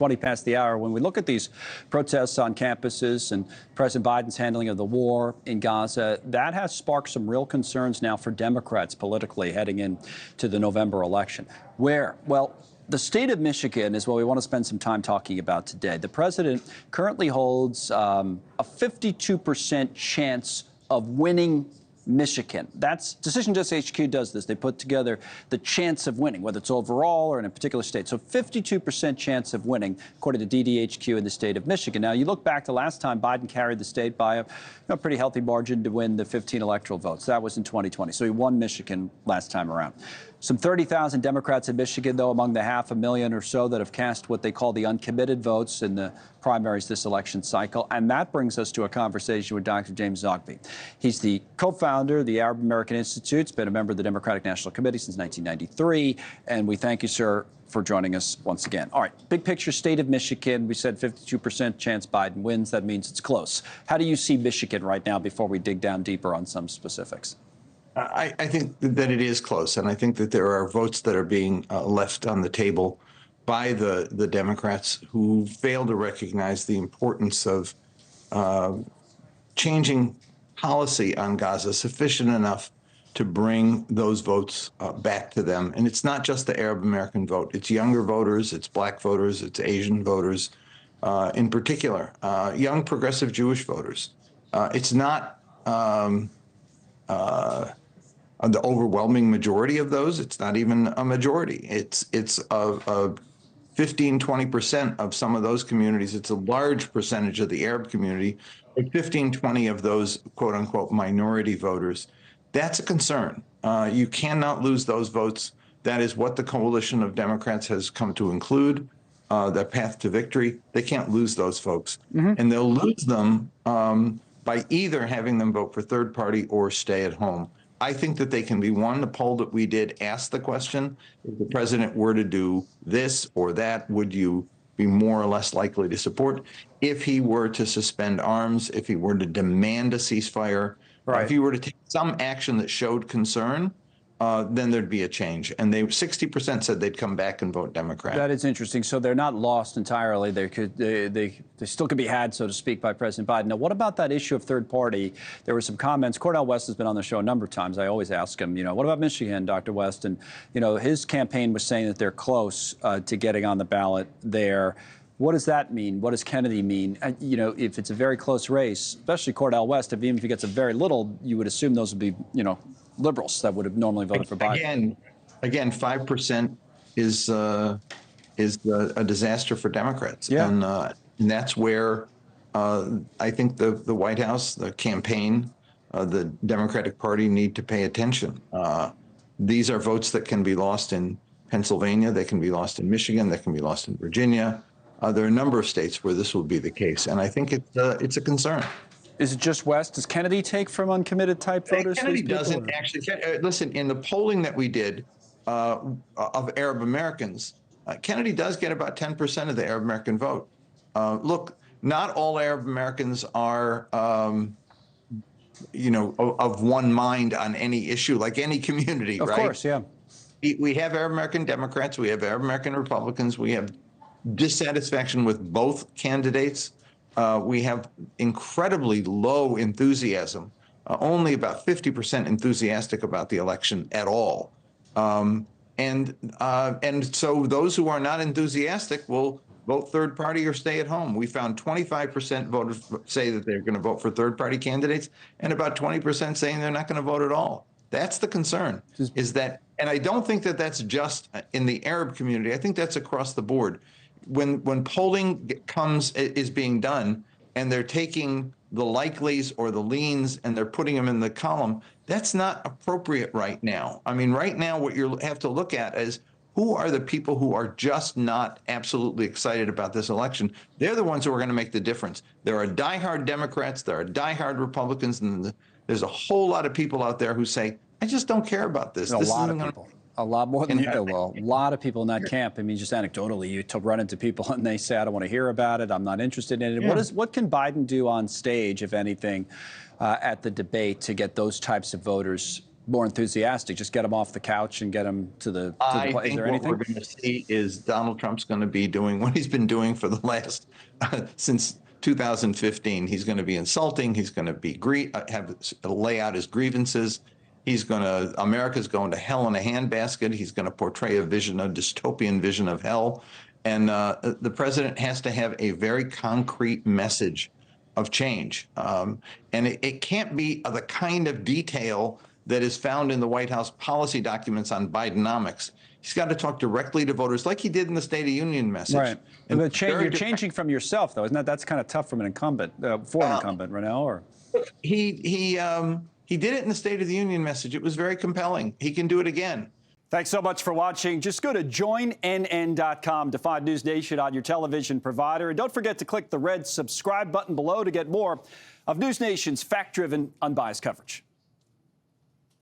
20 past the hour. When we look at these protests on campuses and President Biden's handling of the war in Gaza, that has sparked some real concerns now for Democrats politically heading into the November election. Where? Well, the state of Michigan is what we want to spend some time talking about today. The president currently holds a 52% chance of winning Michigan. That's Decision Desk HQ does this. They put together the chance of winning, whether it's overall or in a particular state. So 52% chance of winning, according to DDHQ in the state of Michigan. Now, you look back to last time Biden carried the state by a pretty healthy margin to win the 15 electoral votes. That was in 2020. So he won Michigan last time around. Some 30,000 Democrats in Michigan, though, among the 500,000 or so that have cast what they call the uncommitted votes in the primaries this election cycle. And that brings us to a conversation with Dr. James Zogby. He's the co-founder of the Arab American Institute. He's been a member of the Democratic National Committee since 1993. And we thank you, sir, for joining us once again. All right, big picture, state of Michigan. We said 52% chance Biden wins. That means it's close. How do you see Michigan right now before we dig down deeper on some specifics? I think that it is close, and I think that there are votes that are being left on the table by the Democrats who fail to recognize the importance of changing policy on Gaza sufficient enough to bring those votes back to them. And it's not just the Arab American vote. It's younger voters, it's black voters, it's Asian voters, in particular, young progressive Jewish voters. It's not the overwhelming majority of those. It's not even a majority. It's 15–20% of some of those communities. It's a large percentage of the Arab community, but 15–20 of those quote unquote minority voters. That's a concern. You cannot lose those votes. That is what the coalition of Democrats has come to include, the path to victory. They can't lose those folks. And they'll lose them by either having them vote for third party or stay at home. I think that they can be won. The poll that we did asked the question, if the president were to do this or that, would you be more or less likely to support? If he were to suspend arms, if he were to demand a ceasefire, if he were to take some action that showed concern, then there'd be a change. And 60% said they'd come back and vote Democrat. That is interesting. So they're not lost entirely. They still could be had, so to speak, by President Biden. Now, what about that issue of third party? There were some comments. Connell West has been on the show a number of times. I always ask him, what about Michigan, Dr. West? And, his campaign was saying that they're close to getting on the ballot there. What does that mean? What does Kennedy mean? If it's a very close race, especially Connell West, even if he gets a very little, you would assume those would be, liberals that would have normally voted for Biden. Again, 5% is a disaster for Democrats. Yeah. And that's where I think the White House, the campaign, the Democratic Party need to pay attention. These are votes that can be lost in Pennsylvania. They can be lost in Michigan. They can be lost in Virginia. There are a number of states where this will be the case. And I think it's a concern. Is it just West? Does Kennedy take from uncommitted type voters? Kennedy doesn't actually. Listen, in the polling that we did of Arab Americans, Kennedy does get about 10% of the Arab American vote. Look, not all Arab Americans are, of one mind on any issue, like any community, right? Of course, yeah. We have Arab American Democrats. We have Arab American Republicans. We have dissatisfaction with both candidates. We have incredibly low enthusiasm, only about 50% enthusiastic about the election at all. And so those who are not enthusiastic will vote third party or stay at home. We found 25% voters say that they're going to vote for third party candidates and about 20% saying they're not going to vote at all. That's the concern, is that, and I don't think that that's just in the Arab community. I think that's across the board. When polling is being done and they're taking the likelies or the leans and they're putting them in the column, that's not appropriate right now. I mean, right now, what you have to look at is who are the people who are just not absolutely excited about this election. They're the ones who are going to make the difference. There are diehard Democrats, there are diehard Republicans, and there's a whole lot of people out there who say, I just don't care about this. A lot of people. A lot more than a lot of people in that camp. I mean, just anecdotally, you run into people and they say, I don't want to hear about it. I'm not interested in it. Yeah. What can Biden do on stage, if anything, at the debate to get those types of voters more enthusiastic? Just get him off the couch and get him to the I play. Is think there what anything? we're going to see is Donald Trump's going to be doing what he's been doing for the last since 2015. He's going to be insulting. He's going to be lay out his grievances. America's going to hell in a handbasket. He's going to portray a dystopian vision of hell. And the president has to have a very concrete message of change. And it can't be the kind of detail that is found in the White House policy documents on Bidenomics. He's got to talk directly to voters like he did in the State of Union message. Right. And You're changing from yourself, though, isn't that? That's kind of tough from an incumbent, for an incumbent, Connell, or? He did it in the State of the Union message. It was very compelling. He can do it again. Thanks so much for watching. Just go to joinnn.com to find News Nation on your television provider. And don't forget to click the red subscribe button below to get more of News Nation's fact-driven, unbiased coverage.